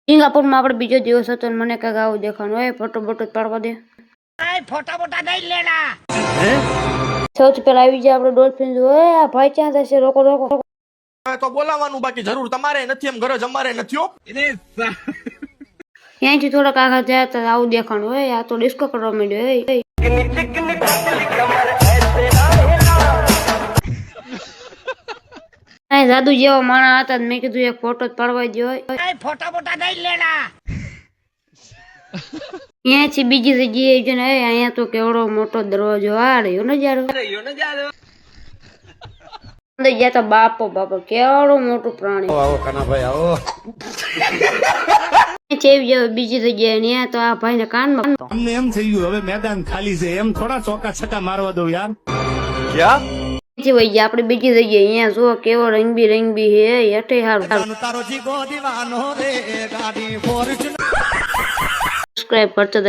સિંગાપુરમાં આપણે બીજો દિવસ હતો ને મને કાંઈક આવું દેખાનું હોય ફોટો બોટો પાડવા દે ફોટા બોટા નહીં લેના સૌથી પહેલા આવી જાય આપણે ડોલ્ફિન જોયે આ ભાઈ ક્યાં જશે રોકો રોકો તો બોલાવાનું બાકી જરૂર તમારે નથી એમ ગરજ અમારે નથી હો ત્યાંથી થોડાક આગળ જાય તો આવું દેખાણું હોય આ તો ડિસ્કો કરવા માંડ્યો હોય જાદુ જેવા માણા હતા મેં કીધું એક ફોટો જ પાડવા દો ફોટા બોટા નહીં લેના ત્યાંથી બીજી જગ્યાએ છે ને અહીંયા તો કેવડો મોટો દરવાજો આ રહ્યો ને જારો અંદર ગયા તો બાપો બાપો કેવડો મોટું પ્રાણી આવો કાનાભાઈ આવો બીજી જગ્યાએ ત્યાં તો આ ભાઈ ને કાનમાં અમને એમ થઈ ગયું હવે મેદાન ખાલી છે એમ થોડા ચોકા છક્કા મારવા દો યાર ક્યાં વહી ગયા આપણે બીજી જગ્યાએ અહીંયા જો કેવો રંગબી હે હેઠે હારું તારો જીગો દીવાનો રે ગાડી ફોર્ચ્યુનર સબસ્ક્રાઇબ કરતો